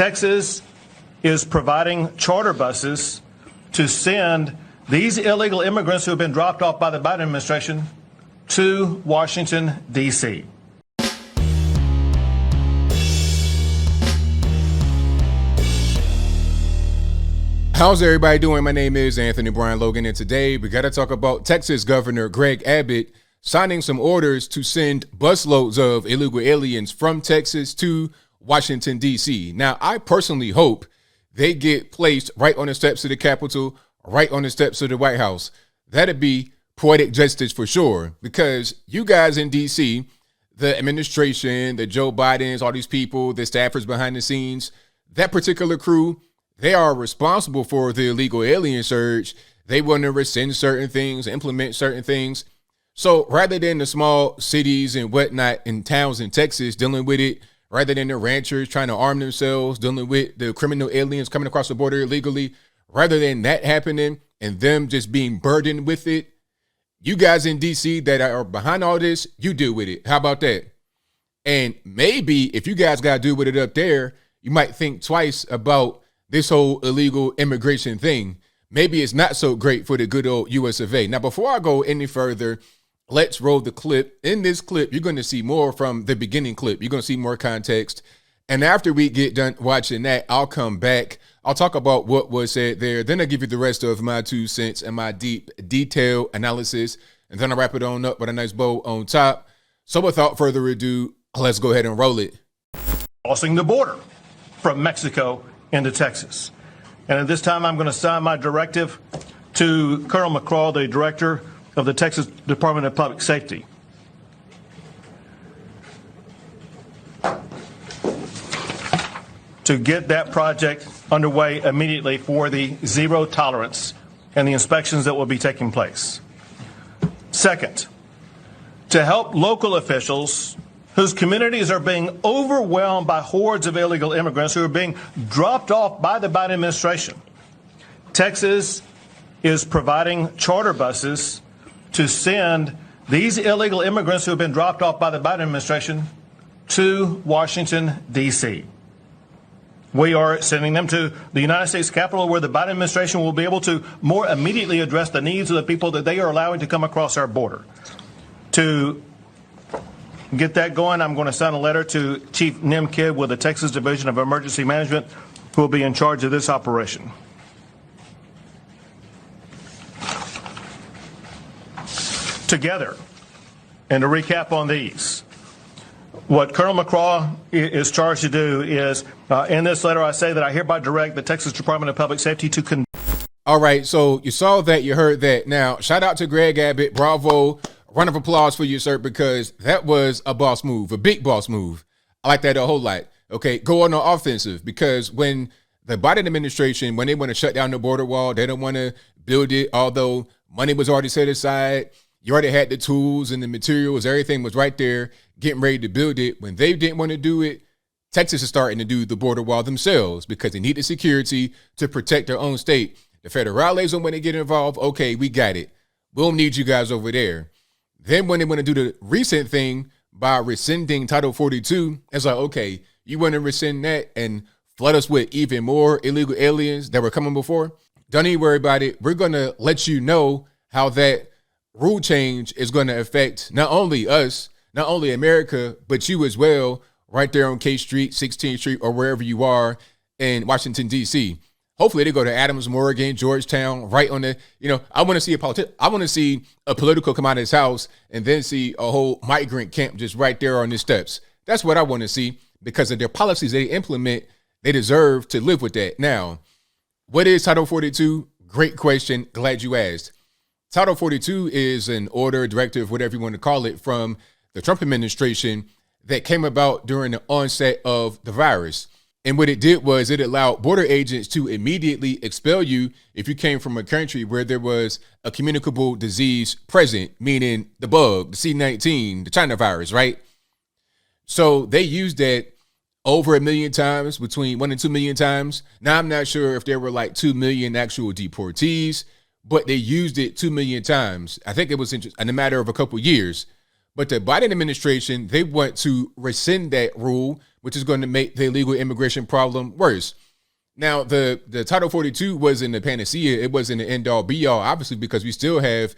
Texas is providing charter buses to send these illegal immigrants who have been dropped off by the Biden administration to Washington, D.C. How's everybody doing? My name is Anthony Brian Logan, and today we got to talk about Texas Governor Greg Abbott signing some orders to send busloads of illegal aliens from Texas to Washington, D.C. Now, I personally hope they get placed right on the steps of the Capitol, right on the steps of the White House. That'd be poetic justice for sure, because you guys in D.C., the administration, the Joe Bidens, all these people, the staffers behind the scenes, that particular crew, they are responsible for the illegal alien surge. They want to rescind certain things, implement certain things. So rather than the small cities and whatnot in towns in Texas dealing with it, rather than the ranchers trying to arm themselves, dealing with the criminal aliens coming across the border illegally, rather than that happening and them just being burdened with it, you guys in DC that are behind all this, you deal with it. How about that? And maybe if you guys got to deal with it up there, you might think twice about this whole illegal immigration thing. Maybe it's not so great for the good old US of A. Now, before I go any further, let's roll the clip. In this clip, you're going to see more from the beginning clip. You're going to see more context. And after we get done watching that, I'll come back. I'll talk about what was said there. Then I'll give you the rest of my 2 cents and my deep detailed analysis. And then I'll wrap it on up with a nice bow on top. So without further ado, let's go ahead and roll it. Crossing the border from Mexico into Texas. And at this time, I'm going to sign my directive to Colonel McCraw, the director of the Texas Department of Public Safety. To get that project underway immediately for the zero tolerance and the inspections that will be taking place. Second, to help local officials whose communities are being overwhelmed by hordes of illegal immigrants who are being dropped off by the Biden administration. Texas is providing charter buses to send these illegal immigrants who have been dropped off by the Biden administration to Washington, D.C. We are sending them to the United States Capitol, where the Biden administration will be able to more immediately address the needs of the people that they are allowing to come across our border. To get that going, I'm going to sign a letter to Chief Nim Kidd with the Texas Division of Emergency Management, who will be in charge of this operation. Together, and to recap on these, what Colonel McCraw is charged to do is, in this letter, I say that I hereby direct the Texas Department of Public Safety to All right, so you saw that, you heard that. Now, shout out to Greg Abbott. Bravo. Round of applause for you, sir, because that was a boss move, a big boss move. I like that a whole lot. Okay, go on the offensive, because when the Biden administration, when they want to shut down the border wall, they don't want to build it, although money was already set aside. You already had the tools and the materials. Everything was right there, getting ready to build it. When they didn't want to do it, Texas is starting to do the border wall themselves because they needed security to protect their own state. The federales don't want to get involved. Okay, we got it. We don't need you guys over there. Then when they want to do the recent thing by rescinding Title 42, it's like, okay, you want to rescind that and flood us with even more illegal aliens that were coming before? Don't even worry about it. We're going to let you know how that rule change is going to affect not only us, not only America, but you as well, right there on K Street, 16th Street, or wherever you are in Washington, D.C. Hopefully they go to Adams Morgan, Georgetown, right on the, I want to see I want to see a political come out of his house and then see a whole migrant camp just right there on the steps. That's what I want to see, because of their policies they implement. They deserve to live with that. Now, what is Title 42? Great question. Glad you asked. Title 42 is an order, directive, whatever you want to call it, from the Trump administration that came about during the onset of the virus. And what it did was it allowed border agents to immediately expel you if you came from a country where there was a communicable disease present, meaning the bug, the C-19, the China virus, right? So they used that over 1 million times, between 1 and 2 million times. Now, I'm not sure if there were like 2 million actual deportees, but they used it 2 million times. I think it was in a matter of a couple years. But the Biden administration, they want to rescind that rule which is going to make the illegal immigration problem worse. Now, the Title 42 wasn't a panacea. It wasn't an end-all, be-all, obviously, because we still have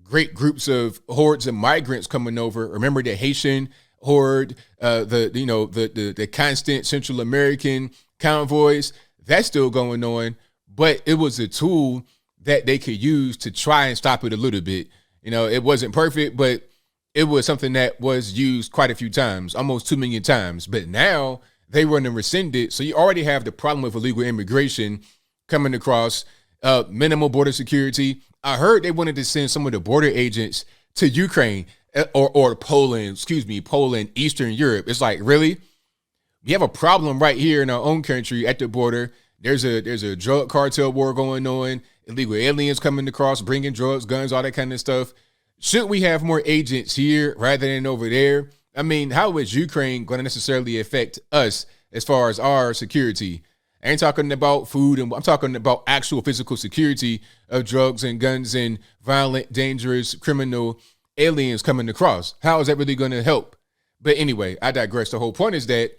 great groups of hordes of migrants coming over. Remember the Haitian horde, the constant Central American convoys. That's still going on, but it was a tool that they could use to try and stop it a little bit. It wasn't perfect, but it was something that was used quite a few times, almost 2 million times. But now they want to rescind it. So you already have the problem with illegal immigration coming across, minimal border security. I heard they wanted to send some of the border agents to Ukraine or Poland, Eastern Europe. It's like, really? We have a problem right here in our own country at the border. There's a drug cartel war going on, illegal aliens coming across, bringing drugs, guns, all that kind of stuff. Should we have more agents here rather than over there? I mean, how is Ukraine going to necessarily affect us as far as our security? I ain't talking about food, and I'm talking about actual physical security of drugs and guns and violent, dangerous, criminal aliens coming across. How is that really going to help? But anyway, I digress. The whole point is that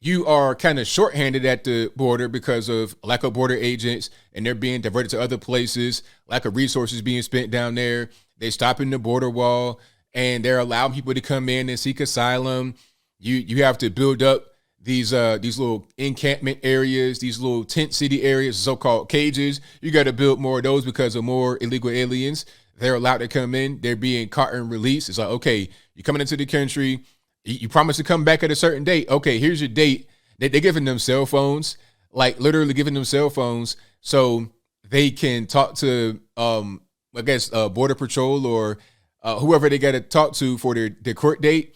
you are kind of shorthanded at the border because of lack of border agents, and they're being diverted to other places, lack of resources being spent down there. They're stopping the border wall, and they're allowing people to come in and seek asylum. You have to build up these little encampment areas, these little tent city areas, so-called cages. You got to build more of those because of more illegal aliens. They're allowed to come in. They're being caught and released. It's like, okay, you're coming into the country. You promise to come back at a certain date. Okay, here's your date. They're giving them cell phones, like literally giving them cell phones so they can talk to, Border Patrol or whoever they got to talk to for their court date.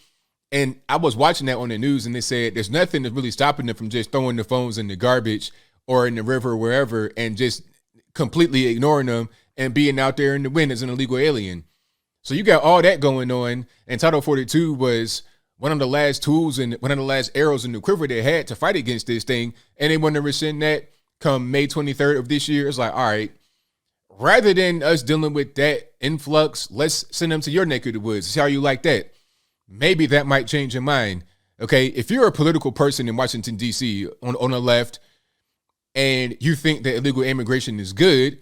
And I was watching that on the news, and they said there's nothing that's really stopping them from just throwing the phones in the garbage or in the river or wherever and just completely ignoring them and being out there in the wind as an illegal alien. So you got all that going on, and Title 42 was one of the last tools and one of the last arrows in the quiver they had to fight against this thing, and they want to rescind that come May 23rd of this year. It's like, all right, rather than us dealing with that influx, let's send them to your neck of the woods. See how you like that. Maybe that might change your mind. Okay, if you're a political person in Washington, D.C. on the left, and you think that illegal immigration is good,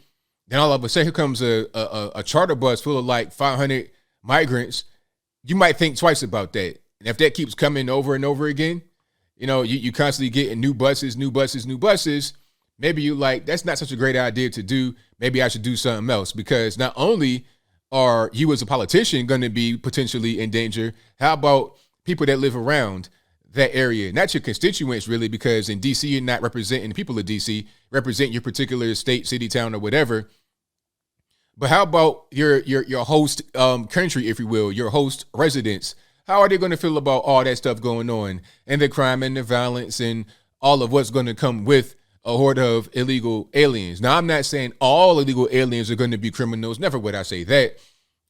then all of a sudden here comes a charter bus full of like 500 migrants. You might think twice about that. And if that keeps coming over and over again, you constantly getting new buses. Maybe you like, that's not such a great idea to do. Maybe I should do something else, because not only are you as a politician going to be potentially in danger, how about people that live around that area? Not your constituents, really, because in D.C., you're not representing the people of D.C., represent your particular state, city, town, or whatever. But how about your host country, if you will, your host residents? How are they going to feel about all that stuff going on and the crime and the violence and all of what's going to come with a horde of illegal aliens? Now, I'm not saying all illegal aliens are going to be criminals. Never would I say that.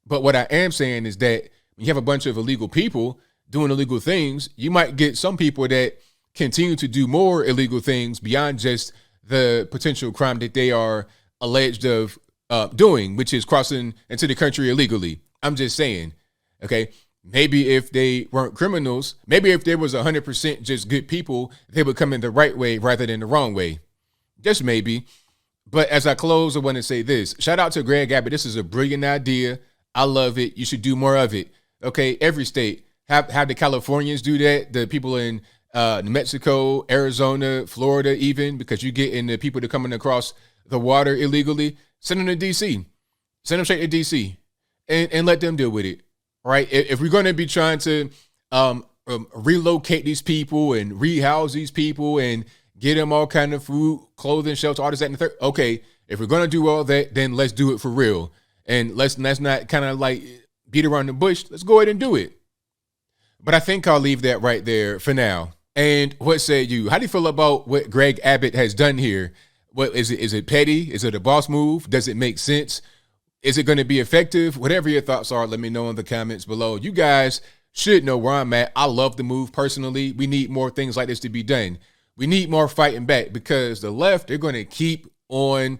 But what I am saying is that when you have a bunch of illegal people doing illegal things, you might get some people that continue to do more illegal things beyond just the potential crime that they are alleged of doing, which is crossing into the country illegally. I'm just saying, okay, maybe if they weren't criminals, maybe if there was 100% just good people, they would come in the right way rather than the wrong way. Just maybe. But as I close, I want to say this. Shout out to Greg Abbott. This is a brilliant idea. I love it. You should do more of it. Okay, every state. Have the Californians do that, the people in New Mexico, Arizona, Florida even, because you get in the people that are coming across the water illegally. Send them to D.C. Send them straight to D.C. and let them deal with it. Right? If we're going to be trying to relocate these people and rehouse these people and get them all kind of food, clothing, shelter, all this, that, and the third. Okay, if we're going to do all that, then let's do it for real. And let's not kind of like beat around the bush. Let's go ahead and do it. But I think I'll leave that right there for now. And what say you? How do you feel about what Greg Abbott has done here? What is it? Is it petty? Is it a boss move? Does it make sense? Is it going to be effective? Whatever your thoughts are, let me know in the comments below. You guys should know where I'm at. I love the move personally. We need more things like this to be done. We need more fighting back, because the left, they're going to keep on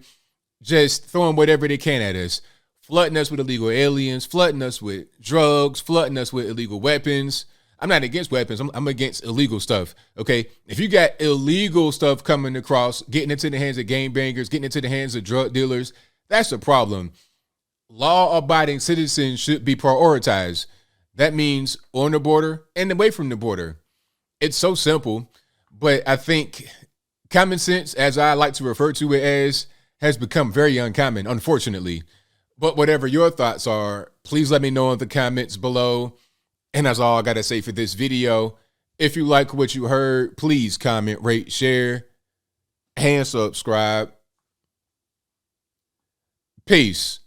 just throwing whatever they can at us, flooding us with illegal aliens, flooding us with drugs, flooding us with illegal weapons. I'm not against weapons. I'm against illegal stuff. Okay. If you got illegal stuff coming across, getting into the hands of gangbangers, getting into the hands of drug dealers, that's a problem. Law-abiding citizens should be prioritized. That means on the border and away from the border. It's so simple, but I think common sense, as I like to refer to it as, has become very uncommon, unfortunately. But whatever your thoughts are, please let me know in the comments below. And that's all I got to say for this video. If you like what you heard, please comment, rate, share, and subscribe. Peace.